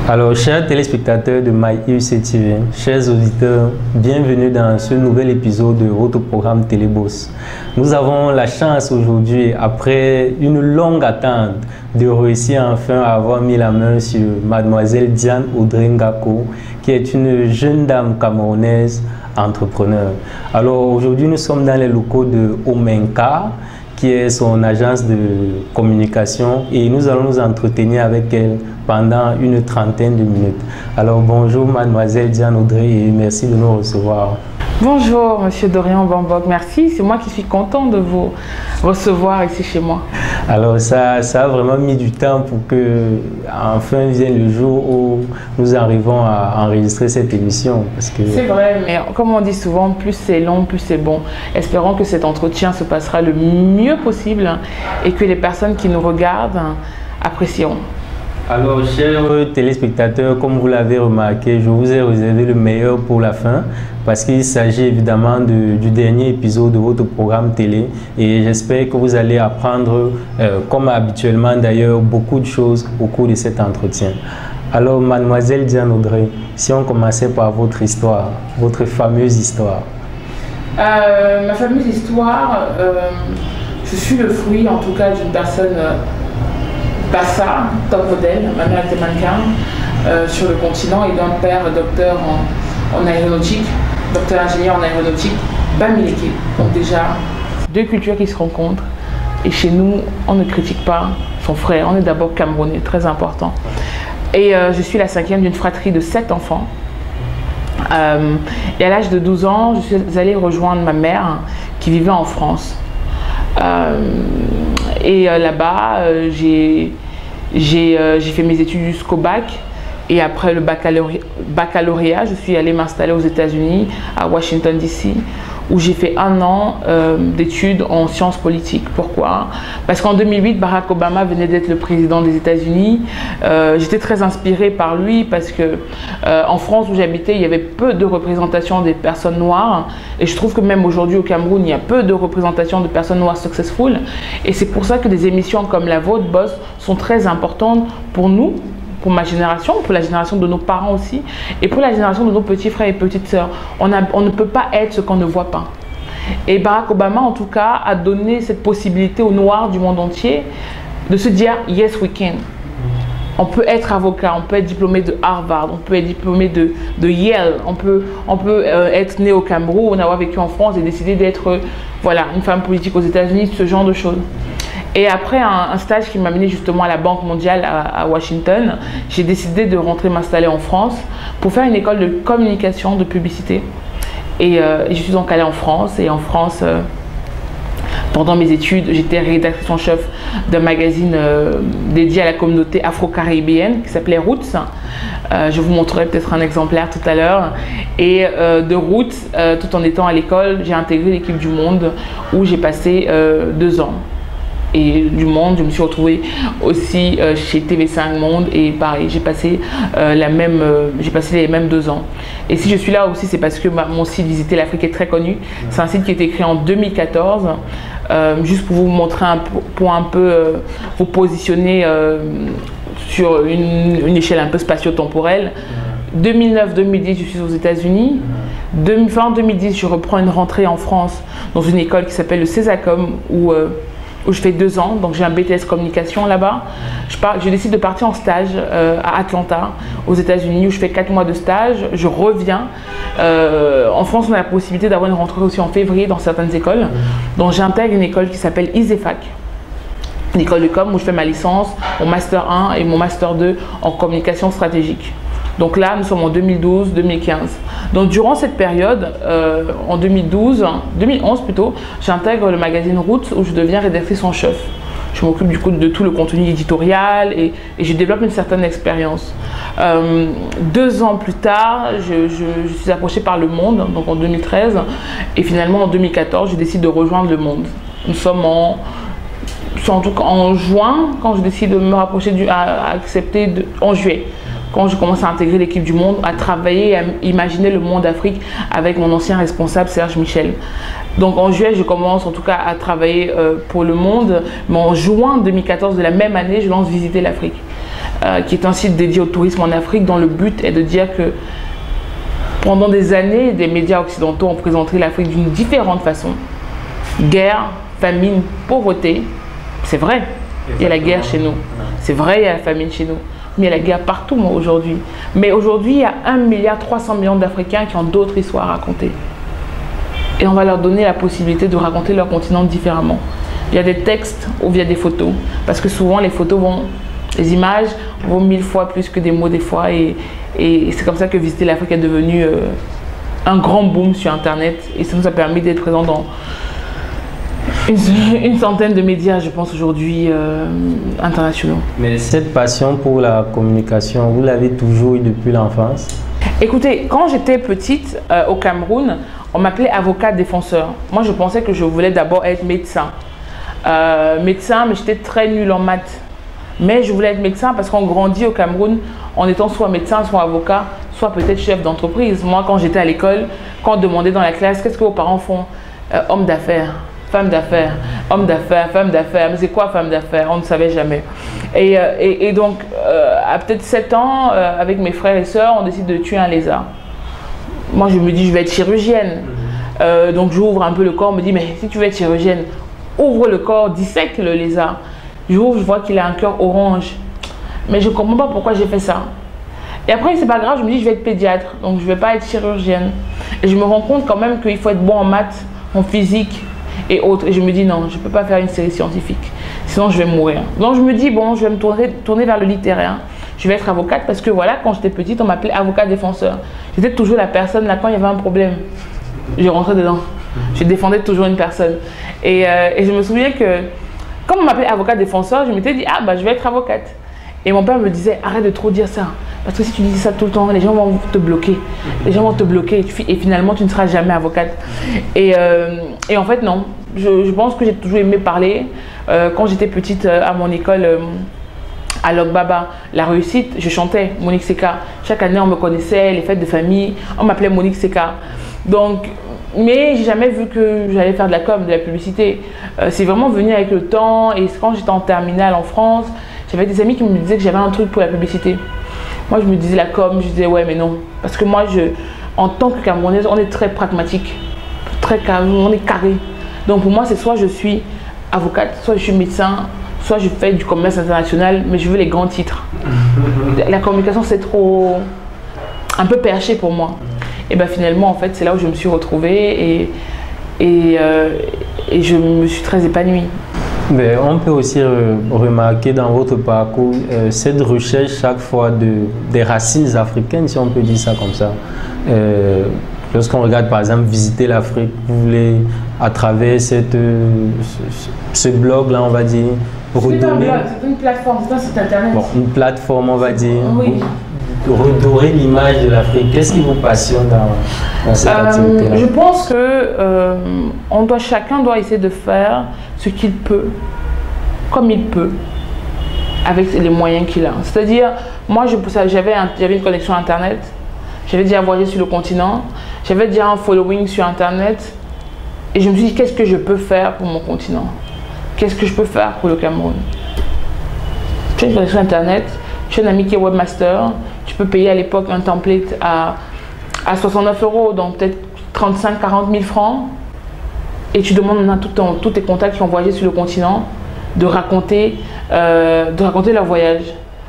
Alors, chers téléspectateurs de MyUC TV, chers auditeurs, bienvenue dans ce nouvel épisode de votre programme Téléboss. Nous avons la chance aujourd'hui, après une longue attente, de réussir enfin à avoir mis la main sur mademoiselle Diane Audrey Ngako, qui est une jeune dame camerounaise entrepreneur. Alors, aujourd'hui, nous sommes dans les locaux de Omenka, qui est son agence de communication, et nous allons nous entretenir avec elle pendant une trentaine de minutes. Alors bonjour mademoiselle Diane Audrey et merci de nous recevoir. Bonjour monsieur Dorian Bambok, merci, c'est moi qui suis content de vous recevoir ici chez moi. Alors ça a vraiment mis du temps pour que enfin vienne le jour où nous arrivons à enregistrer cette émission. C'est vrai, mais comme on dit souvent, plus c'est long, plus c'est bon. Espérons que cet entretien se passera le mieux possible et que les personnes qui nous regardent apprécieront. Alors, chers téléspectateurs, comme vous l'avez remarqué, je vous ai réservé le meilleur pour la fin parce qu'il s'agit évidemment du dernier épisode de votre programme télé et j'espère que vous allez apprendre, comme habituellement d'ailleurs, beaucoup de choses au cours de cet entretien. Alors, mademoiselle Diane Audrey, si on commençait par votre histoire, votre fameuse histoire. Ma fameuse histoire, je suis le fruit en tout cas d'une personne... Bassa, top modèle, ma mère était mannequin sur le continent et d'un père docteur en aéronautique, docteur ingénieur en aéronautique, Bamileke. Donc déjà, deux cultures qui se rencontrent et chez nous, on ne critique pas son frère, on est d'abord camerounais, très important. Et je suis la cinquième d'une fratrie de 7 enfants. Et à l'âge de 12 ans, je suis allée rejoindre ma mère qui vivait en France. Et là-bas, j'ai fait mes études jusqu'au bac et après le baccalauréat, je suis allée m'installer aux États-Unis, à Washington DC, où j'ai fait 1 an d'études en sciences politiques. Pourquoi? Parce qu'en 2008, Barack Obama venait d'être le président des États-Unis. J'étais très inspirée par lui parce que en France où j'habitais, il y avait peu de représentation des personnes noires. Et je trouve que même aujourd'hui au Cameroun, il y a peu de représentation de personnes noires successful. Et c'est pour ça que des émissions comme la vôtre, Boss, sont très importantes pour nous, pour ma génération, pour la génération de nos parents aussi, et pour la génération de nos petits frères et petites sœurs. On ne peut pas être ce qu'on ne voit pas. Et Barack Obama, en tout cas, a donné cette possibilité aux Noirs du monde entier de se dire « Yes, we can ». On peut être avocat, on peut être diplômé de Harvard, on peut être diplômé de Yale, on peut être né au Cameroun, avoir vécu en France et décider d'être voilà, une femme politique aux États-Unis, ce genre de choses. Et après un stage qui m'a mené justement à la Banque mondiale à Washington, j'ai décidé de rentrer m'installer en France pour faire une école de communication, de publicité. Et je suis donc allée en France. Et en France, pendant mes études, j'étais rédactrice en chef d'un magazine dédié à la communauté afro-caribéenne qui s'appelait Roots. Je vous montrerai peut-être un exemplaire tout à l'heure. Et de Roots, tout en étant à l'école, j'ai intégré l'équipe du Monde où j'ai passé 2 ans. Et du Monde, je me suis retrouvée aussi chez TV5 Monde et pareil, j'ai passé les mêmes 2 ans. Et si je suis là aussi, c'est parce que mon site Visiter l'Afrique est très connu. C'est un site qui a été créé en 2014, juste pour vous montrer pour un peu vous positionner sur une échelle un peu spatio-temporelle. 2009-2010, je suis aux États-Unis. Fin 2010, je reprends une rentrée en France dans une école qui s'appelle le Césacom où je fais 2 ans, donc j'ai un BTS communication là-bas. Je décide de partir en stage à Atlanta, aux États-Unis, où je fais 4 mois de stage. Je reviens. En France, on a la possibilité d'avoir une rentrée aussi en février dans certaines écoles. Donc j'intègre une école qui s'appelle ISEFAC, une école de com où je fais ma licence, mon master 1 et mon master 2 en communication stratégique. Donc là, nous sommes en 2012-2015. Donc durant cette période, en 2011 plutôt, j'intègre le magazine Roots où je deviens rédactrice en chef. Je m'occupe du coup de tout le contenu éditorial et je développe une certaine expérience. 2 ans plus tard, je suis approchée par Le Monde, donc en 2013. Et finalement, en 2014, je décide de rejoindre Le Monde. Nous sommes en juin, quand je décide de me rapprocher en juillet. Quand je commence à intégrer l'équipe du Monde, à travailler, à imaginer le monde Afrique avec mon ancien responsable Serge Michel. Donc en juillet, je commence en tout cas à travailler pour Le Monde, mais en juin 2014 de la même année, je lance Visiter l'Afrique. qui est un site dédié au tourisme en Afrique, dont le but est de dire que pendant des années, des médias occidentaux ont présenté l'Afrique d'une différente façon. Guerre, famine, pauvreté, c'est vrai, il y a la guerre chez nous. C'est vrai, il y a la famine chez nous. Mais il y a la guerre partout aujourd'hui. Mais aujourd'hui, il y a 1,3 milliard d'Africains qui ont d'autres histoires à raconter. Et on va leur donner la possibilité de raconter leur continent différemment. Il y a des textes ou via des photos. Parce que souvent, les images vont 1000 fois plus que des mots des fois. Et c'est comme ça que Visiter l'Afrique est devenu un grand boom sur Internet. Et ça nous a permis d'être présents dans une centaine de médias, je pense, aujourd'hui internationaux. Mais cette passion pour la communication, vous l'avez toujours eu depuis l'enfance? Écoutez, quand j'étais petite au Cameroun, on m'appelait avocat défenseur. Moi, je pensais que je voulais d'abord être médecin. Mais j'étais très nulle en maths. Mais je voulais être médecin parce qu'on grandit au Cameroun en étant soit médecin, soit avocat, soit peut-être chef d'entreprise. Moi, quand j'étais à l'école, quand on demandait dans la classe, qu'est-ce que vos parents font? Homme d'affaires. Femme d'affaires, homme d'affaires, femme d'affaires. Mais c'est quoi femme d'affaires? On ne savait jamais. Et donc, à peut-être 7 ans, avec mes frères et sœurs, on décide de tuer un lézard. Moi, je me dis, je vais être chirurgienne. Donc, j'ouvre un peu le corps, on me dit, mais si tu veux être chirurgienne, ouvre le corps, dissèque le lézard. J'ouvre, je vois qu'il a un cœur orange. Mais je ne comprends pas pourquoi j'ai fait ça. Et après, c'est pas grave, je me dis, je vais être pédiatre. Donc, je ne vais pas être chirurgienne. Et je me rends compte quand même qu'il faut être bon en maths, en physique et autres. Et je me dis non, je ne peux pas faire une série scientifique, sinon je vais mourir. Donc je me dis bon, je vais me tourner vers le littéraire. Je vais être avocate parce que voilà, quand j'étais petite, on m'appelait avocat défenseur. J'étais toujours la personne là quand il y avait un problème. Je rentrais dedans. Je défendais toujours une personne. Et je me souviens que quand on m'appelait avocat défenseur, je m'étais dit ah bah je vais être avocate. Et mon père me disait arrête de trop dire ça. Parce que si tu dis ça tout le temps, les gens vont te bloquer. Les gens vont te bloquer et finalement, tu ne seras jamais avocate. Et en fait, non. Je pense que j'ai toujours aimé parler. Quand j'étais petite à mon école, à Logbaba, la réussite, je chantais Monique Seka. Chaque année, on me connaissait, les fêtes de famille, on m'appelait Monique Seka. Donc, mais j'ai jamais vu que j'allais faire de la com, de la publicité. C'est vraiment venu avec le temps. Et quand j'étais en terminale en France, j'avais des amis qui me disaient que j'avais un truc pour la publicité. Moi, je me disais la com, je disais ouais, mais non. Parce que moi, en tant que Camerounaise, on est très pragmatique, très carré, on est carré. Donc pour moi, c'est soit je suis avocate, soit je suis médecin, soit je fais du commerce international, mais je veux les grands titres. La communication, c'est trop un peu perché pour moi. Et bien finalement, en fait, c'est là où je me suis retrouvée et je me suis très épanouie. Mais on peut aussi remarquer dans votre parcours cette recherche chaque fois des racines africaines, si on peut dire ça comme ça. Lorsqu'on regarde par exemple Visiter l'Afrique, vous voulez à travers ce blog-là, on va dire, redonner... C'est un blog, c'est une plateforme, c'est un site internet. Bon, une plateforme, on va dire, oui. Redorer l'image de l'Afrique. Qu'est-ce qui vous passionne dans cette activité-là? Je pense que chacun doit essayer de faire ce qu'il peut, comme il peut, avec les moyens qu'il a. C'est-à-dire, moi, j'avais une connexion Internet, j'avais déjà voyagé sur le continent, j'avais déjà un following sur Internet, et je me suis dit, qu'est-ce que je peux faire pour mon continent? Qu'est-ce que je peux faire pour le Cameroun? Tu as une connexion Internet, tu as un ami qui est webmaster, tu peux payer à l'époque un template à 69 €, donc peut-être 35-40 000 francs. Et tu demandes à tous tes contacts qui ont voyagé sur le continent de raconter leur voyage.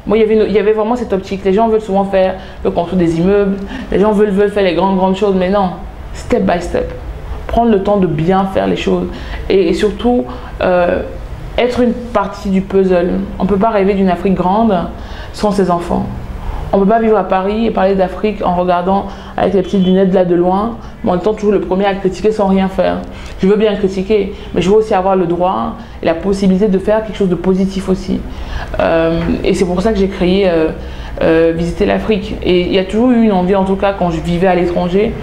Moi, il y avait vraiment cette optique. Les gens veulent souvent faire le construire des immeubles, les gens veulent faire les grandes choses, mais non, step by step. Prendre le temps de bien faire les choses. Et surtout, être une partie du puzzle. On ne peut pas rêver d'une Afrique grande sans ses enfants. On ne peut pas vivre à Paris et parler d'Afrique en regardant avec les petites lunettes là de loin, mais en étant toujours le premier à critiquer sans rien faire. Je veux bien critiquer, mais je veux aussi avoir le droit et la possibilité de faire quelque chose de positif aussi. Et c'est pour ça que j'ai créé Visiter l'Afrique. Et il y a toujours eu une envie, en tout cas quand je vivais à l'étranger,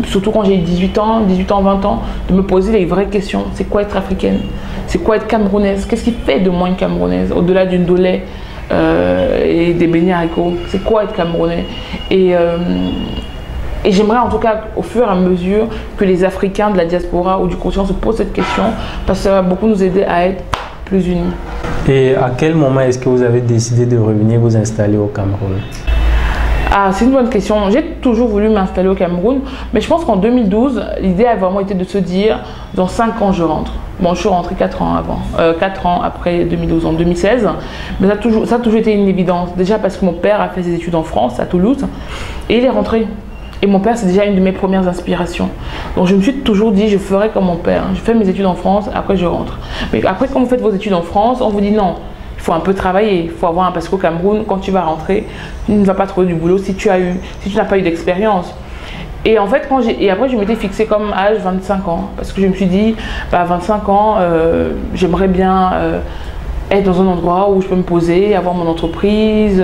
surtout quand j'ai eu 18 ans, 20 ans, de me poser les vraies questions. C'est quoi être africaine? C'est quoi être camerounaise? Qu'est-ce qui fait de moi une camerounaise, au-delà d'une dolée et des beignets haricots? C'est quoi être camerounais? Et j'aimerais en tout cas, au fur et à mesure, que les Africains de la diaspora ou du continent se posent cette question, parce que ça va beaucoup nous aider à être plus unis. Et à quel moment est-ce que vous avez décidé de revenir vous installer au Cameroun? Ah, c'est une bonne question. J'ai toujours voulu m'installer au Cameroun, mais je pense qu'en 2012, l'idée a vraiment été de se dire, dans 5 ans, je rentre. Bon, je suis rentrée 4 ans avant, 4 ans après 2012, en 2016, mais ça a toujours été une évidence. Déjà parce que mon père a fait ses études en France, à Toulouse, et il est rentré. Et mon père, c'est déjà une de mes premières inspirations. Donc je me suis toujours dit, je ferai comme mon père. Je fais mes études en France, après je rentre. Mais après, quand vous faites vos études en France, on vous dit non. Il faut un peu travailler, il faut avoir parce qu'au Cameroun, quand tu vas rentrer, tu ne vas pas trouver du boulot si tu n'as pas eu d'expérience. Et en fait, après, je m'étais fixée comme âge 25 ans, parce que je me suis dit, à 25 ans, j'aimerais bien être dans un endroit où je peux me poser, avoir mon entreprise,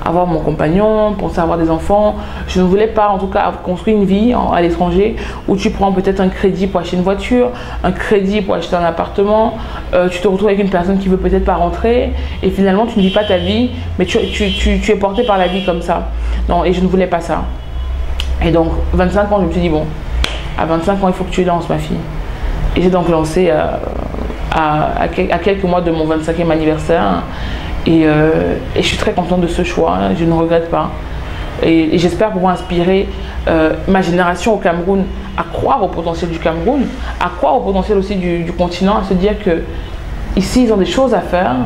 avoir mon compagnon, penser à avoir des enfants. Je ne voulais pas, en tout cas, construire une vie à l'étranger où tu prends peut-être un crédit pour acheter une voiture, un crédit pour acheter un appartement, tu te retrouves avec une personne qui veut peut-être pas rentrer et finalement tu ne vis pas ta vie, mais tu es porté par la vie comme ça. Non, et je ne voulais pas ça. Et donc, 25 ans, je me suis dit, bon, à 25 ans, il faut que tu lances, ma fille. Et j'ai donc lancé à quelques mois de mon 25e anniversaire. Et je suis très contente de ce choix, je ne regrette pas. Et j'espère pouvoir inspirer ma génération au Cameroun à croire au potentiel du Cameroun, à croire au potentiel aussi du continent, à se dire que ici ils ont des choses à faire.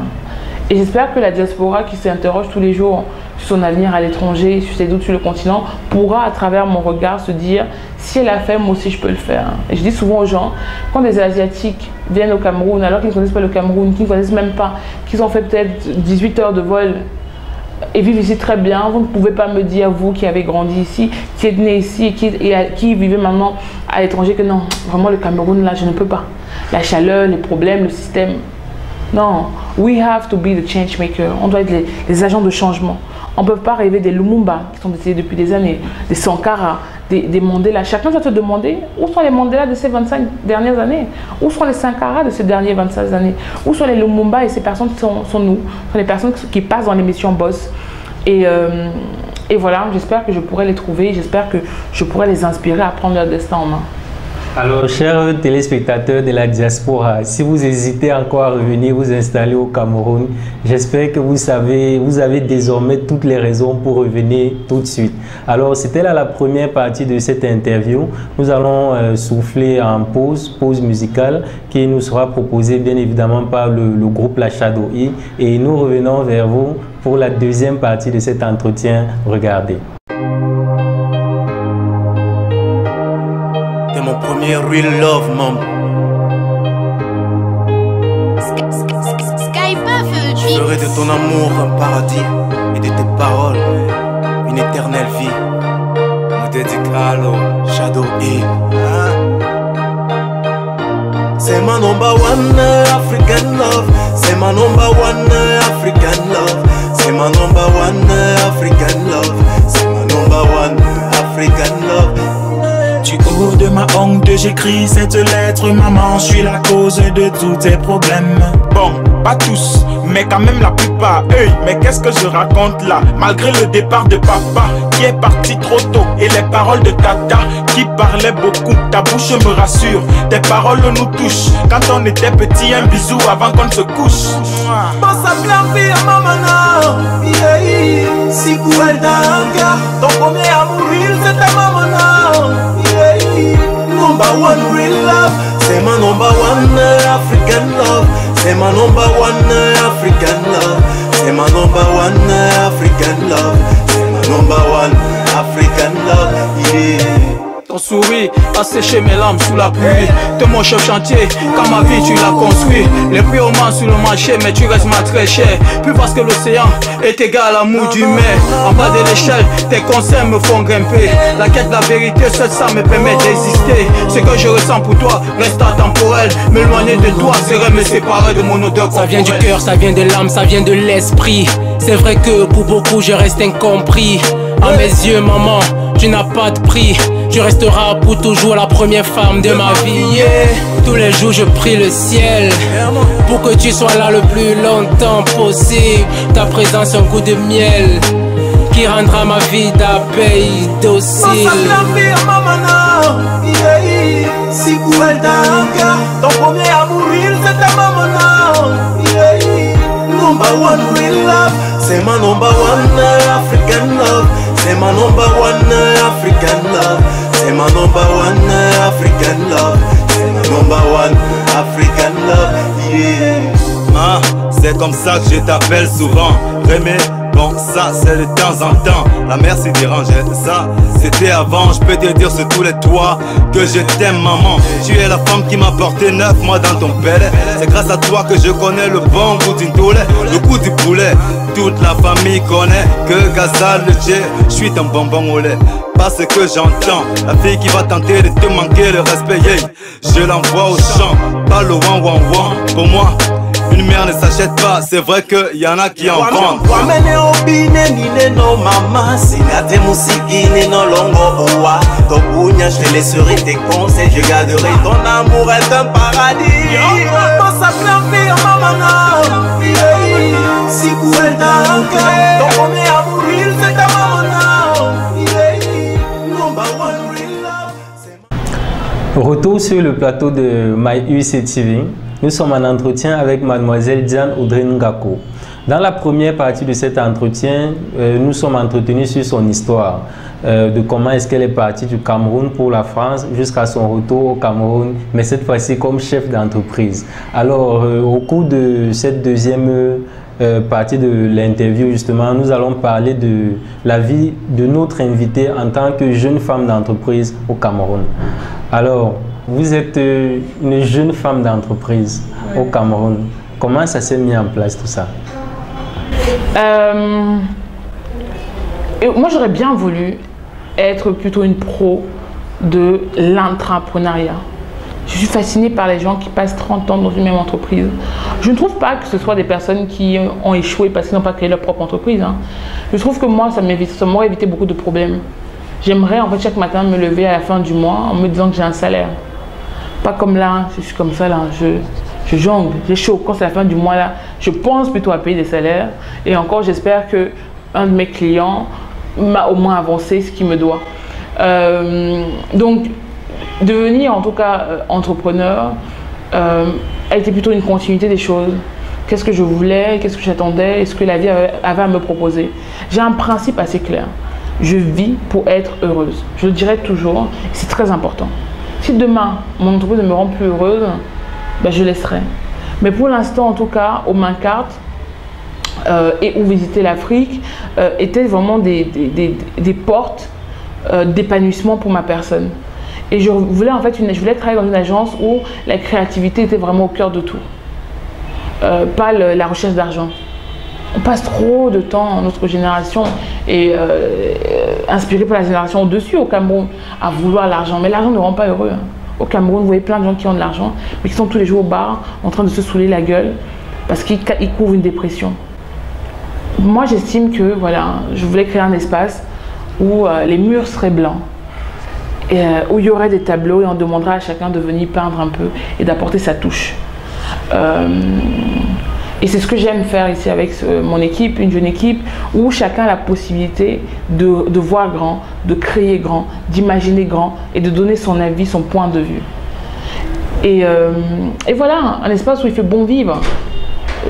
Et j'espère que la diaspora qui s'interroge tous les jours sur son avenir à l'étranger, sur ses doutes sur le continent, pourra à travers mon regard se dire si elle a fait, moi aussi je peux le faire. Et je dis souvent aux gens, quand des Asiatiques viennent au Cameroun alors qu'ils ne connaissent pas le Cameroun, qu'ils ne connaissent même pas, qu'ils ont fait peut-être 18 heures de vol et vivent ici très bien, vous ne pouvez pas me dire, vous qui avez grandi ici, qui êtes né ici et qui vivez maintenant à l'étranger, que non, vraiment le Cameroun là je ne peux pas. La chaleur, les problèmes, le système. Non, we have to be the change maker. On doit être les agents de changement. On ne peut pas rêver des Lumumba qui sont décédés depuis des années, des Sankara, des Mandela. Chacun doit se demander où sont les Mandela de ces 25 dernières années, où sont les Sankara de ces dernières 25 années, où sont les Lumumba, et ces personnes sont nous, sont les personnes qui passent dans l'émission Boss. Et voilà, j'espère que je pourrai les trouver, j'espère que je pourrai les inspirer à prendre leur destin en main. Alors, chers téléspectateurs de la diaspora, si vous hésitez encore à revenir vous installer au Cameroun, j'espère que vous avez désormais toutes les raisons pour revenir tout de suite. Alors, c'était là la première partie de cette interview. Nous allons souffler en pause musicale qui nous sera proposée bien évidemment par le groupe La Shadow E. Et nous revenons vers vous pour la deuxième partie de cet entretien. Regardez. Mon premier real love, maman. Je ferai de ton amour un paradis et de tes paroles une éternelle vie. Mo dedicalo, Shadow E. C'est ma number one African love. C'est ma number one African love. C'est ma number one African love. C'est ma number one African love. Du haut de ma honte, j'écris cette lettre, maman, je suis la cause de tous tes problèmes. Bon, pas tous, mais quand même la plupart. Hey, mais qu'est-ce que je raconte là? Malgré le départ de papa, qui est parti trop tôt, et les paroles de tata, qui parlait beaucoup. Ta bouche me rassure, tes paroles nous touchent. Quand on était petit, un bisou avant qu'on se couche. Bossa Blanc, maman, yeah, si vous êtes dans ton premier amour, c'était maman. Number one real love, c'est ma number one African love. C'est ma number one African love. C'est ma number one African love. C'est ma number one African love, yeah. Ton sourire a séché mes larmes sous la pluie. T'es mon chef chantier, quand ma vie tu l'as construit. Les prix augmentent sur le marché, mais tu restes ma très chère. Plus vaste que l'océan est égal à mou du mer. En bas de l'échelle, tes conseils me font grimper. La quête de la vérité, seul ça me permet d'exister. Ce que je ressens pour toi reste intemporel. M'éloigner de toi serait me séparer de mon odeur. Ça vient du cœur, ça vient de l'âme, ça vient de l'esprit. C'est vrai que pour beaucoup je reste incompris. À mes yeux, maman, tu n'as pas de prix. Tu resteras pour toujours la première femme de ma vie, yeah. Tous les jours je prie le ciel pour que tu sois là le plus longtemps possible. Ta présence un goût de miel qui rendra ma vie d'abeille docile. Si vous êtes dans ton premier amour, c'était maman, yeah. one real love. C'est ma number one African love. C'est ma number one African love. C'est ma number one African love. C'est ma number one African love. Yeah. Ah, c'est comme ça que je t'appelle souvent. Rémé, bon ça c'est de temps en temps. La mère s'y dérange, ça c'était avant. Je peux te dire sur tous les toits que je t'aime maman. Tu es la femme qui m'a porté 9 mois dans ton père. C'est grâce à toi que je connais le bon goût d'une poulet, le goût du poulet. Toute la famille connaît que Gazal le J, je suis ton bonbon au lait. Parce que j'entends la fille qui va tenter de te manquer le respect, yeah. Je l'envoie au champ, pas le wan wan wan. Pour moi une mère ne s'achète pas, c'est vrai qu'il y en a qui en vendent. Wamene obine nine no mama, singate musiki no longo oua. Tokunya, je te laisserai tes conseils, je garderai ton amour est un paradis. Pense à plein maman, si couvert d'un cœur, ton premier amour il c'est ta maman. Number one real love. Retour sur le plateau de MyUC TV. Nous sommes en entretien avec mademoiselle Diane Audrey Ngako. Dans la première partie de cet entretien, nous sommes entretenus sur son histoire, de comment est-ce qu'elle est partie du Cameroun pour la France jusqu'à son retour au Cameroun, mais cette fois-ci comme chef d'entreprise. Alors, au cours de cette deuxième partie de l'interview, justement, nous allons parler de la vie de notre invitée en tant que jeune femme d'entreprise au Cameroun. Alors, vous êtes une jeune femme d'entreprise au Cameroun. Comment ça s'est mis en place tout ça? Moi, j'aurais bien voulu être plutôt une pro de l'entrepreneuriat. Je suis fascinée par les gens qui passent 30 ans dans une même entreprise. Je ne trouve pas que ce soit des personnes qui ont échoué parce qu'ils n'ont pas créé leur propre entreprise. Hein. Je trouve que moi, ça m'aurait évité beaucoup de problèmes. J'aimerais en fait chaque matin me lever à la fin du mois en me disant que j'ai un salaire. Pas comme là, je suis comme ça là, je jongle, j'ai chaud. Quand c'est la fin du mois là, je pense plutôt à payer des salaires. Et encore, j'espère que un de mes clients m'a au moins avancé ce qu'il me doit. Donc, devenir en tout cas entrepreneur a été plutôt une continuité des choses. Qu'est-ce que je voulais, qu'est-ce que j'attendais, et ce que la vie avait à me proposer. J'ai un principe assez clair. Je vis pour être heureuse. Je le dirai toujours, c'est très important. Si demain, mon entreprise ne me rend plus heureuse, ben je laisserai. Mais pour l'instant, en tout cas, au Main-Carte et où visiter l'Afrique étaient vraiment des portes d'épanouissement pour ma personne. Et je voulais en fait je voulais travailler dans une agence où la créativité était vraiment au cœur de tout. Pas la recherche d'argent. On passe trop de temps, notre génération, et inspiré par la génération au-dessus au Cameroun, à vouloir l'argent. Mais l'argent ne rend pas heureux. Hein. Au Cameroun, vous voyez plein de gens qui ont de l'argent, mais qui sont tous les jours au bar, en train de se saouler la gueule, parce qu'ils couvrent une dépression. Moi, j'estime que voilà, je voulais créer un espace où les murs seraient blancs, et, où il y aurait des tableaux, et on demanderait à chacun de venir peindre un peu et d'apporter sa touche. Et c'est ce que j'aime faire ici avec mon équipe, une jeune équipe, où chacun a la possibilité de voir grand, de créer grand, d'imaginer grand et de donner son avis, son point de vue. Et voilà, un espace où il fait bon vivre.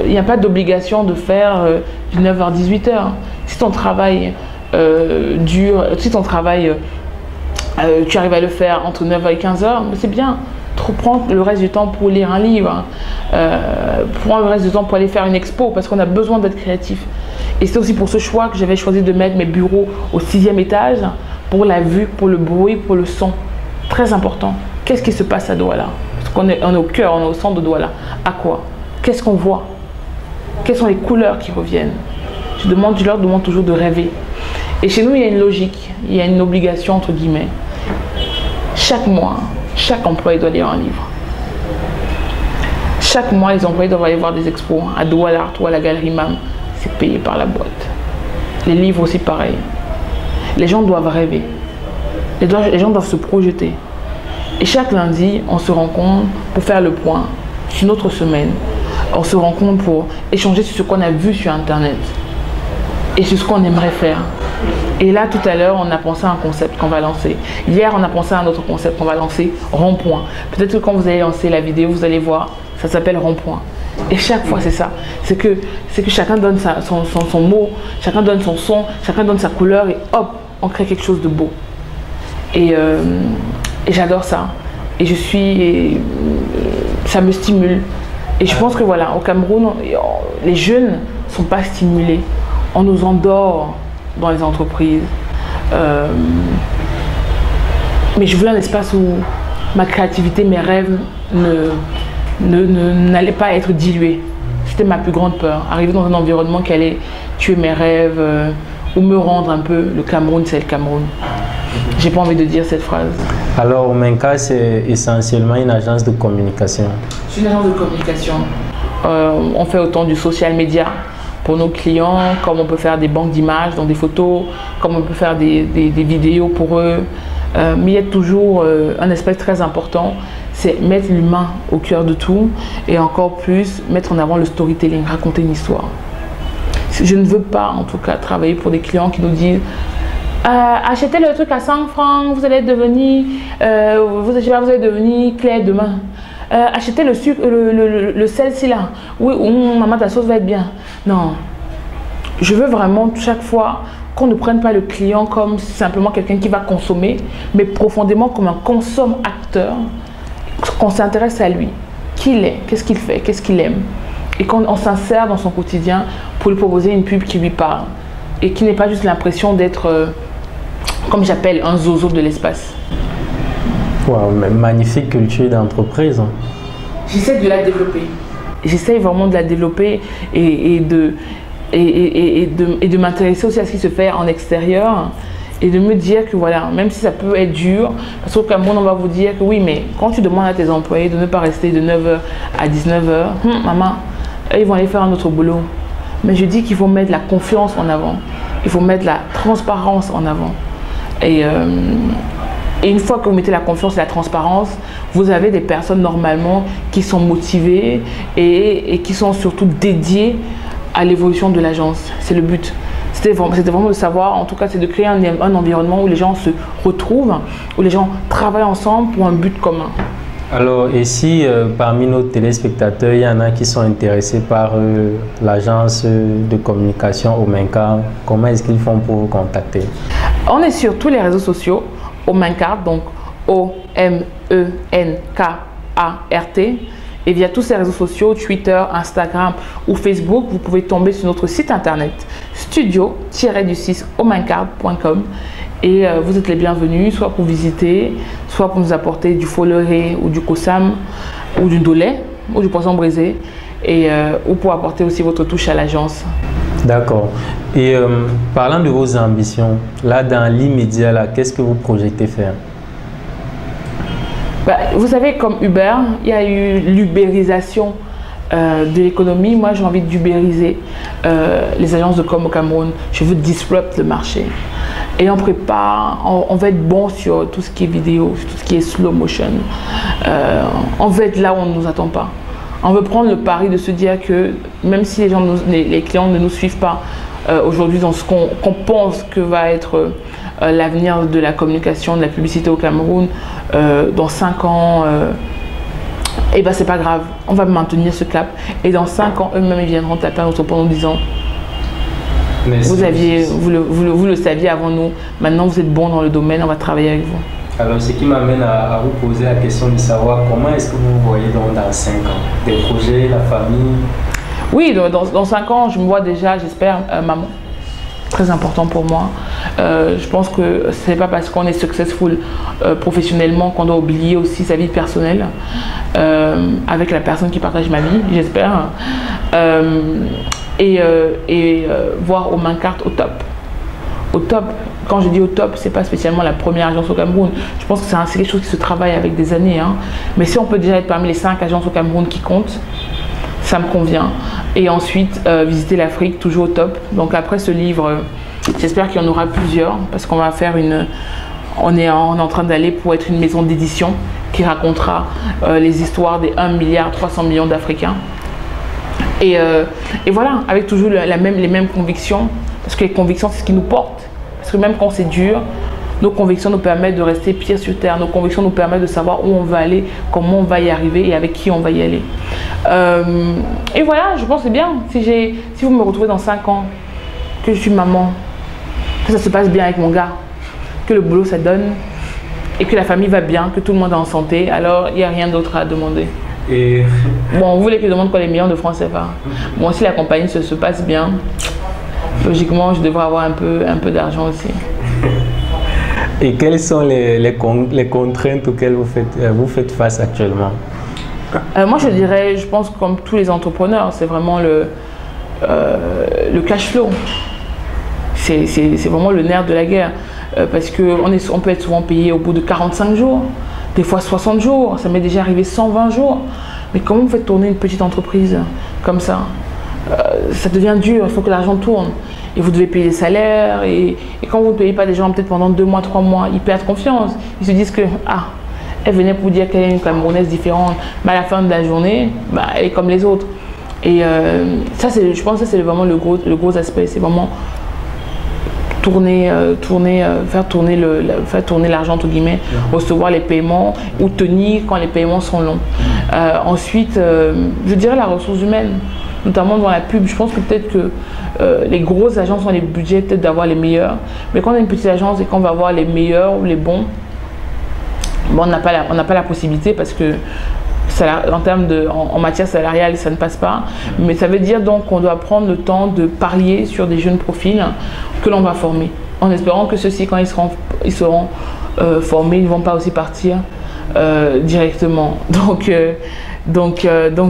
Il n'y a pas d'obligation de faire du 9h à 18h. Si ton travail dure, si ton travail, tu arrives à le faire entre 9h et 15h, c'est bien. Prends le reste du temps pour lire un livre, prends le reste du temps pour aller faire une expo, parce qu'on a besoin d'être créatif. Et c'est aussi pour ce choix que j'avais choisi de mettre mes bureaux au 6e étage, pour la vue, pour le bruit, pour le son. Très important. Qu'est-ce qui se passe à Douala? Parce qu'on est au cœur, on est au centre de Douala. À quoi? Qu'est-ce qu'on voit? Quelles sont les couleurs qui reviennent? Je leur demande toujours de rêver. Et chez nous, il y a une logique, il y a une obligation entre guillemets. Chaque mois, chaque employé doit lire un livre. Chaque mois, les employés doivent aller voir des expos à Douala ou à la Galerie MAM. C'est payé par la boîte. Les livres aussi, pareil. Les gens doivent rêver. Les gens doivent se projeter. Et chaque lundi, on se rencontre pour faire le point sur notre semaine. On se rencontre pour échanger sur ce qu'on a vu sur Internet et sur ce qu'on aimerait faire. Et là, tout à l'heure, on a pensé à un concept qu'on va lancer. Hier, on a pensé à un autre concept qu'on va lancer, Rond-Point. Peut-être que quand vous allez lancer la vidéo, vous allez voir, ça s'appelle Rond-Point. Et chaque fois, c'est ça. C'est que chacun donne son mot, chacun donne son son, chacun donne sa couleur et hop, on crée quelque chose de beau. Et j'adore ça. Et ça me stimule. Et je pense que voilà, au Cameroun, les jeunes ne sont pas stimulés. On nous endort dans les entreprises. Mais je voulais un espace où ma créativité, mes rêves n'allaient pas être dilués. C'était ma plus grande peur. Arriver dans un environnement qui allait tuer mes rêves ou me rendre un peu le Cameroun, c'est le Cameroun. J'ai pas envie de dire cette phrase. Alors, Omenka, c'est essentiellement une agence de communication. C'est une agence de communication. On fait autant du social media pour nos clients, comme on peut faire des banques d'images, donc des photos, comme on peut faire des vidéos pour eux. Mais il y a toujours un aspect très important, c'est mettre l'humain au cœur de tout et encore plus mettre en avant le storytelling, raconter une histoire. Je ne veux pas en tout cas travailler pour des clients qui nous disent achetez le truc à 100 francs, vous allez devenir, vous allez devenir clair demain. Achetez le sucre, le sel-ci là. Oui, maman, ta sauce va être bien. Non. Je veux vraiment chaque fois qu'on ne prenne pas le client comme simplement quelqu'un qui va consommer, mais profondément comme un consomme-acteur, qu'on s'intéresse à lui. Qui il est, qu'est-ce qu'il fait, qu'est-ce qu'il aime. Et qu'on s'insère dans son quotidien pour lui proposer une pub qui lui parle. Et qui n'ait pas juste l'impression d'être, comme j'appelle, un zozo de l'espace. Wow, magnifique culture d'entreprise. J'essaie de la développer. J'essaie vraiment de la développer et de m'intéresser aussi à ce qui se fait en extérieur et de me dire que voilà, même si ça peut être dur, parce qu'au Cameroun, on va vous dire que oui, mais quand tu demandes à tes employés de ne pas rester de 9h à 19h, maman, ils vont aller faire un autre boulot. Mais je dis qu'il faut mettre la confiance en avant, il faut mettre la transparence en avant. Et une fois que vous mettez la confiance et la transparence, vous avez des personnes normalement qui sont motivées et qui sont surtout dédiées à l'évolution de l'agence. C'est le but. C'était vraiment de savoir, en tout cas, c'est de créer un environnement où les gens se retrouvent, où les gens travaillent ensemble pour un but commun. Alors, et si parmi nos téléspectateurs, il y en a qui sont intéressés par l'agence de communication Omenka, comment est-ce qu'ils font pour vous contacter? On est sur tous les réseaux sociaux, Omenkart, donc O-M-E-N-K-A-R-T. Et via tous ces réseaux sociaux, Twitter, Instagram ou Facebook, vous pouvez tomber sur notre site internet studio-omenkart.com et vous êtes les bienvenus, soit pour visiter, soit pour nous apporter du foloré ou du kosam ou du ndolé ou du poisson brisé ou pour apporter aussi votre touche à l'agence. D'accord. Et parlant de vos ambitions, là dans l'immédiat, qu'est-ce que vous projetez faire? Vous savez, comme Uber, il y a eu l'ubérisation de l'économie. Moi, j'ai envie d'ubériser les agences de com au Cameroun. Je veux disrupt le marché. Et on prépare, on va être bon sur tout ce qui est vidéo, sur tout ce qui est slow motion. On veut être là où on ne nous attend pas. On veut prendre le pari de se dire que même si les clients ne nous suivent pas aujourd'hui dans ce qu'on pense que va être l'avenir de la communication, de la publicité au Cameroun, dans 5 ans, et ben c'est pas grave, on va maintenir ce cap. Et dans 5 ans, eux-mêmes, ils viendront taper à notre porte en disant vous le saviez avant nous, maintenant vous êtes bon dans le domaine, on va travailler avec vous. Alors, ce qui m'amène à vous poser la question de savoir comment est-ce que vous vous voyez dans 5 ans? Des projets, la famille? Oui, dans 5 ans, je me vois déjà, j'espère, maman. Très important pour moi. Je pense que ce n'est pas parce qu'on est successful professionnellement qu'on doit oublier aussi sa vie personnelle avec la personne qui partage ma vie, j'espère. Voir Omenkart au top. Au top. Quand je dis au top, ce n'est pas spécialement la première agence au Cameroun. Je pense que c'est quelque chose qui se travaille avec des années. Hein. Mais si on peut déjà être parmi les 5 agences au Cameroun qui comptent, ça me convient. Et ensuite, visiter l'Afrique, toujours au top. Donc après ce livre, j'espère qu'il y en aura plusieurs parce qu'on va faire on est en train d'aller pour être une maison d'édition qui racontera les histoires des 1,3 milliard d'Africains. Et voilà, avec toujours les mêmes convictions, parce que les convictions, c'est ce qui nous porte. Parce que même quand c'est dur, Nos convictions nous permettent de rester pieds sur terre. Nos convictions nous permettent de savoir où on va aller, comment on va y arriver et avec qui on va y aller. Et voilà, je pense que c'est bien. Si vous me retrouvez dans 5 ans, que je suis maman, que ça se passe bien avec mon gars, que le boulot ça donne et que la famille va bien, que tout le monde est en santé, alors il n'y a rien d'autre à demander. Et... Bon, vous voulez que je demande quoi les millions de francs CFA? Bon, si la compagnie se passe bien, logiquement, je devrais avoir un peu d'argent aussi. Et quelles sont les contraintes auxquelles vous faites face actuellement? Moi, je dirais, je pense comme tous les entrepreneurs, c'est vraiment le cash flow. C'est vraiment le nerf de la guerre. Parce qu'on peut être souvent payé au bout de 45 jours, des fois 60 jours, ça m'est déjà arrivé 120 jours. Mais comment vous faites tourner une petite entreprise comme ça? Ça devient dur, il faut que l'argent tourne. Et vous devez payer des salaires. Et quand vous ne payez pas des gens peut-être pendant 2 mois, 3 mois, ils perdent confiance. Ils se disent que, elle venait pour dire qu'elle est une Camerounaise différente. Mais à la fin de la journée, elle est comme les autres. Et je pense que c'est vraiment le gros aspect. C'est vraiment faire tourner l'argent entre guillemets, recevoir les paiements ou tenir quand les paiements sont longs. Ensuite, je dirais la ressource humaine, notamment dans la pub. Je pense que peut-être que les grosses agences ont les budgets peut-être d'avoir les meilleurs, mais quand on a une petite agence et qu'on va avoir les meilleurs ou les bons, bon, on n'a pas la possibilité parce que en matière salariale, ça ne passe pas. Mais ça veut dire donc qu'on doit prendre le temps de parier sur des jeunes profils que l'on va former. En espérant que ceux-ci, quand ils seront formés, ils ne vont pas aussi partir directement. Donc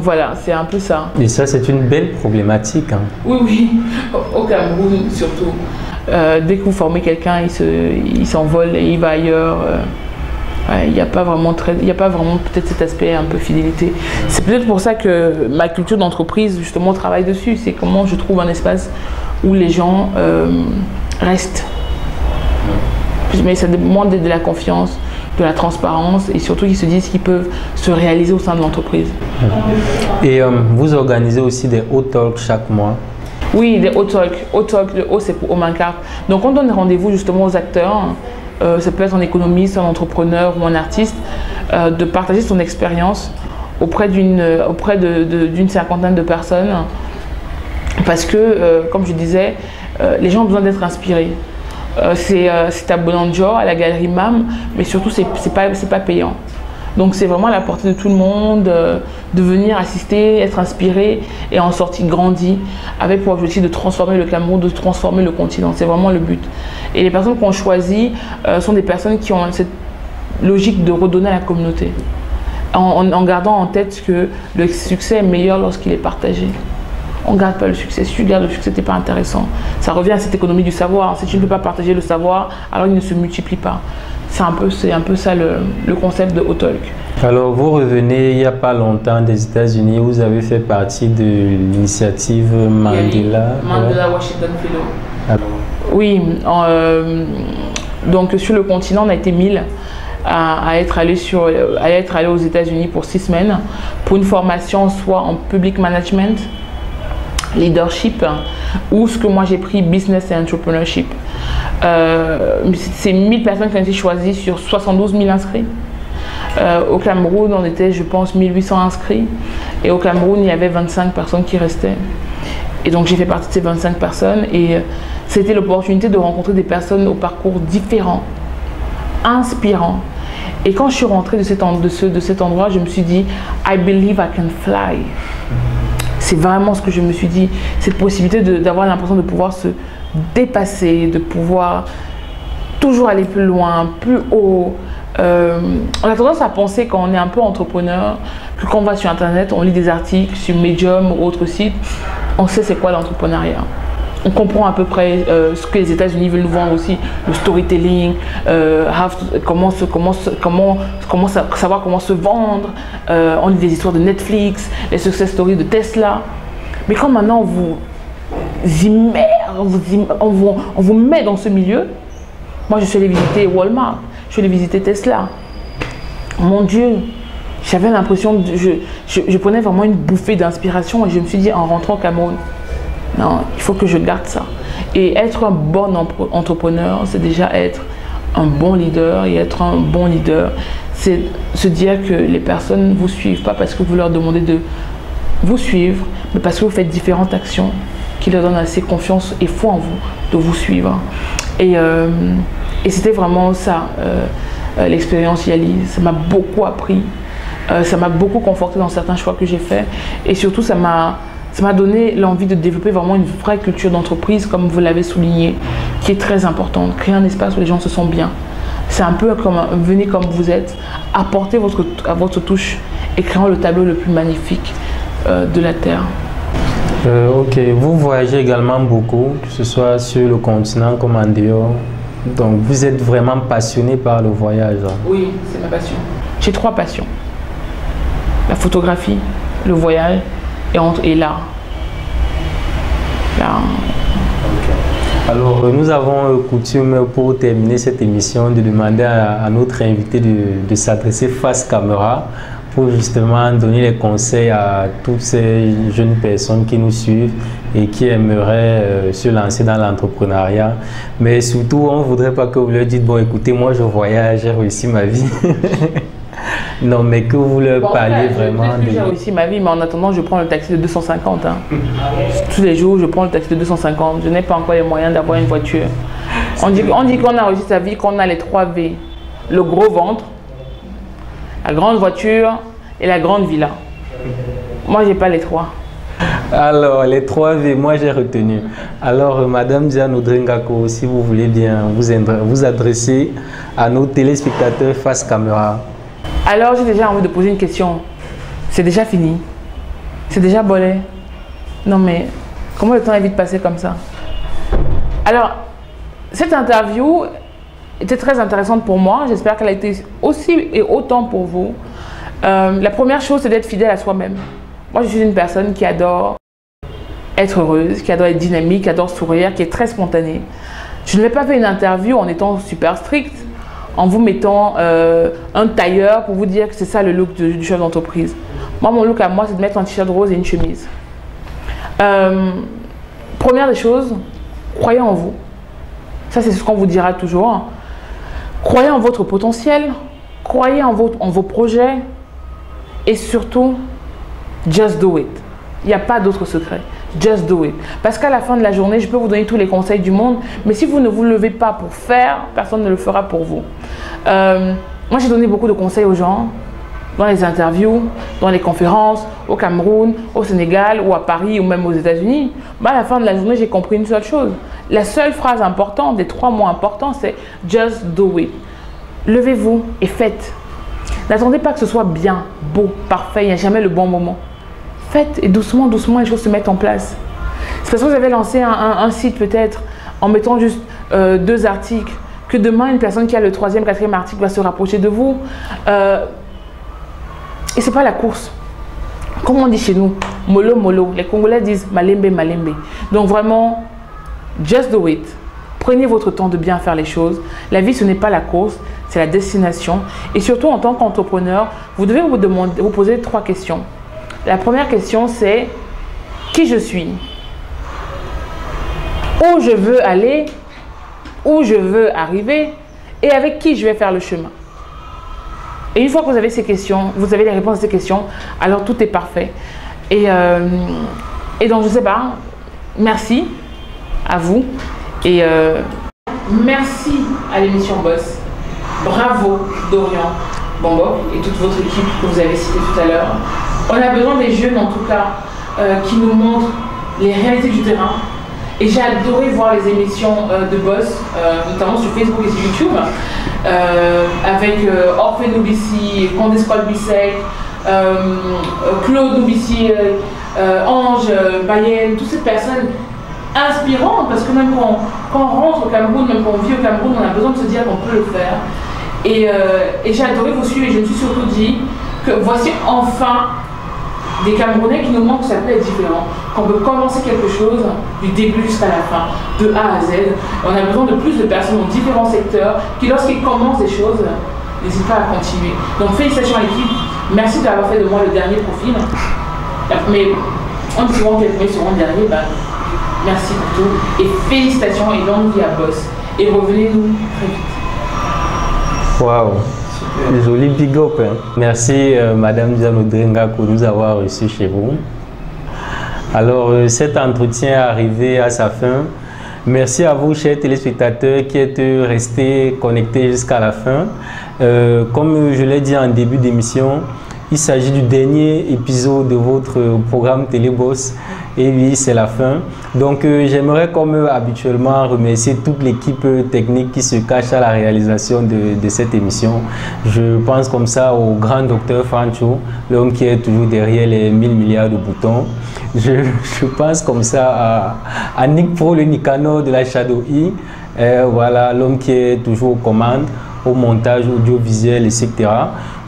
voilà, c'est un peu ça. Et ça, c'est une belle problématique. Hein. Oui, au Cameroun surtout. Dès que vous formez quelqu'un, il s'envole et il va ailleurs. Il n'y a pas vraiment peut-être cet aspect un peu fidélité. C'est peut-être pour ça que ma culture d'entreprise justement travaille dessus. C'est comment je trouve un espace où les gens restent. Mais ça demande de la confiance, de la transparence et surtout qu'ils se disent qu'ils peuvent se réaliser au sein de l'entreprise. Et vous organisez aussi des hot talks chaque mois? Oui, des hot talks. Hot talk, le O c'est pour Omancart. Donc on donne rendez-vous justement aux acteurs. Ça peut être un économiste, un entrepreneur ou un artiste, de partager son expérience auprès d'une cinquantaine de personnes. Parce que, comme je disais, les gens ont besoin d'être inspirés. C'est à Bonanjo, à la galerie MAM, mais surtout, c'est pas payant. Donc c'est vraiment à la portée de tout le monde de venir assister, être inspiré et en sortir grandi avec pour objectif de transformer le Cameroun, de transformer le continent. C'est vraiment le but. Et les personnes qu'on choisit sont des personnes qui ont cette logique de redonner à la communauté en gardant en tête que le succès est meilleur lorsqu'il est partagé. On ne garde pas le succès. Si tu gardes le succès, ce n'est pas intéressant. Ça revient à cette économie du savoir. Si tu ne peux pas partager le savoir, alors il ne se multiplie pas. C'est un peu ça le concept de Hot Talk. Alors, vous revenez il n'y a pas longtemps des États-Unis. Vous avez fait partie de l'initiative Mandela. Mandela Washington Fellow. Oui. Donc, sur le continent, on a été 1000 à être allé aux États-Unis pour 6 semaines pour une formation soit en public management, leadership ou ce que moi j'ai pris business et entrepreneurship. C'est 1000 personnes qui ont été choisies sur 72 000 inscrits. Au Cameroun, on était, je pense, 1800 inscrits. Et au Cameroun, il y avait 25 personnes qui restaient. Et donc, j'ai fait partie de ces 25 personnes. Et c'était l'opportunité de rencontrer des personnes au parcours différent, inspirant. Et quand je suis rentrée de cet endroit, je me suis dit, I believe I can fly. C'est vraiment ce que je me suis dit. Cette possibilité d'avoir l'impression de pouvoir se dépasser, de pouvoir toujours aller plus loin, plus haut. On a tendance à penser quand on est un peu entrepreneur que quand on va sur internet, on lit des articles sur Medium ou autres sites, on sait c'est quoi l'entrepreneuriat. On comprend à peu près ce que les États-Unis veulent nous vendre aussi, le storytelling, savoir comment se vendre. On lit des histoires de Netflix, les success stories de Tesla. Mais quand maintenant on vous met dans ce milieu, moi je suis allée visiter Walmart, je suis allée visiter Tesla. Mon Dieu, j'avais l'impression, je prenais vraiment une bouffée d'inspiration et je me suis dit en rentrant au Cameroun, non, il faut que je garde ça. Et être un bon entrepreneur, c'est déjà être un bon leader. Et être un bon leader, c'est se dire que les personnes ne vous suivent pas parce que vous leur demandez de vous suivre, mais parce que vous faites différentes actions qui leur donnent assez confiance et foi en vous de vous suivre. Et c'était vraiment ça, l'expérience Yali. Ça m'a beaucoup appris, ça m'a beaucoup conforté dans certains choix que j'ai faits. Et surtout, ça m'a donné l'envie de développer vraiment une vraie culture d'entreprise, comme vous l'avez souligné, qui est très importante. Créer un espace où les gens se sentent bien. C'est un peu comme venez comme vous êtes, apportez votre touche et créons le tableau le plus magnifique de la Terre. Ok, vous voyagez également beaucoup, que ce soit sur le continent comme en dehors. Donc vous êtes vraiment passionné par le voyage. Oui, c'est ma passion. J'ai 3 passions. La photographie, le voyage et l'art. Alors, nous avons coutume, pour terminer cette émission, de demander à notre invité de s'adresser face caméra pour justement donner les conseils à toutes ces jeunes personnes qui nous suivent et qui aimeraient se lancer dans l'entrepreneuriat. Mais surtout, on ne voudrait pas que vous leur dites, bon écoutez, moi je voyage, j'ai réussi ma vie. Non, mais que vous leur parliez vraiment de... J'ai réussi ma vie, mais en attendant, je prends le taxi de 250. Hein. Tous les jours, je prends le taxi de 250. Je n'ai pas encore les moyens d'avoir une voiture. On dit qu'on a réussi sa vie, qu'on a les 3 V. Le gros ventre, la grande voiture et la grande villa. Moi, j'ai pas les 3. Alors, les 3 V, moi j'ai retenu. Alors, Madame Diane Odringako, si vous voulez bien vous adresser à nos téléspectateurs face caméra. Alors, j'ai déjà envie de poser une question. C'est déjà fini? C'est déjà bolé? Non, mais comment le temps est vite passé comme ça? Alors, cette interview était très intéressante pour moi. J'espère qu'elle a été aussi et autant pour vous. La première chose, c'est d'être fidèle à soi-même. Moi, je suis une personne qui adore être heureuse, qui adore être dynamique, qui adore sourire, qui est très spontanée. Je ne vais pas faire une interview en étant super stricte, en vous mettant un tailleur pour vous dire que c'est ça le look du chef d'entreprise. Moi, mon look à moi, c'est de mettre un t-shirt rose et une chemise. Première des choses, croyez en vous. Ça, c'est ce qu'on vous dira toujours. Croyez en votre potentiel, croyez en vos projets et surtout, just do it. Il n'y a pas d'autre secret. Just do it. Parce qu'à la fin de la journée, je peux vous donner tous les conseils du monde, mais si vous ne vous levez pas pour faire, personne ne le fera pour vous. Moi, j'ai donné beaucoup de conseils aux gens, dans les interviews, dans les conférences, au Cameroun, au Sénégal, ou à Paris, ou même aux États-Unis. À la fin de la journée, j'ai compris une seule chose. La seule phrase importante, des 3 mots importants, c'est « just do it ». Levez-vous et faites. N'attendez pas que ce soit bien, beau, parfait, il n'y a jamais le bon moment. Faites et doucement, doucement, les choses se mettent en place. C'est parce que vous avez lancé un site peut-être en mettant juste 2 articles, que demain, une personne qui a le 3e, 4e article va se rapprocher de vous. Et ce n'est pas la course. Comme on dit chez nous, mollo, mollo. Les Congolais disent malembe, malembe. Donc vraiment, just do it. Prenez votre temps de bien faire les choses. La vie, ce n'est pas la course, c'est la destination. Et surtout, en tant qu'entrepreneur, vous devez vous poser 3 questions. La première question, c'est qui je suis? Où je veux aller? Où je veux arriver? Et avec qui je vais faire le chemin? Et une fois que vous avez ces questions, vous avez les réponses à ces questions, alors tout est parfait. Et donc, je ne sais pas, merci à vous. Et merci à l'émission Boss. Bravo Dorian Bombok et toute votre équipe que vous avez citée tout à l'heure. On a besoin des jeunes en tout cas qui nous montrent les réalités du terrain. Et j'ai adoré voir les émissions de Boss, notamment sur Facebook et sur YouTube, avec Orphée Noubissi, Candice Colbissek, Claude Noubissi, Ange, Bayenne, toutes ces personnes inspirantes, parce que même quand on rentre au Cameroun, même quand on vit au Cameroun, on a besoin de se dire qu'on peut le faire. Et j'ai adoré vous suivre et je me suis surtout dit que voici enfin des Camerounais qui nous montrent que ça peut être différent, qu'on peut commencer quelque chose du début jusqu'à la fin, de A à Z. Et on a besoin de plus de personnes dans différents secteurs qui, lorsqu'ils commencent des choses, n'hésitent pas à continuer. Donc félicitations à l'équipe, merci d'avoir fait de moi le dernier profil. Mais on dit souvent que les premiers seront derniers, merci pour tout. Et félicitations et longue vie à Boss. Et revenez-nous très vite. Waouh, joli big up. Hein. Merci Madame Diano Drenga pour nous avoir reçus chez vous. Alors cet entretien est arrivé à sa fin. Merci à vous, chers téléspectateurs, qui êtes restés connectés jusqu'à la fin. Comme je l'ai dit en début d'émission, il s'agit du dernier épisode de votre programme Téléboss. Et oui, c'est la fin. Donc, j'aimerais, comme habituellement, remercier toute l'équipe technique qui se cache à la réalisation de cette émission. Je pense comme ça au grand docteur Francho, l'homme qui est toujours derrière les 1000 milliards de boutons. Je pense comme ça à Nick Pro, le Nicanor de la Shadow E. Voilà, l'homme qui est toujours aux commandes, au montage audiovisuel, etc.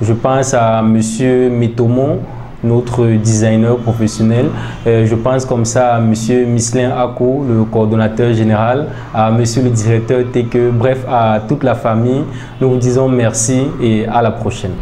Je pense à Monsieur Metomo, notre designer professionnel. Je pense comme ça à Monsieur Mislin Ako, le coordonnateur général, à Monsieur le directeur TK, bref, à toute la famille. Nous vous disons merci et à la prochaine.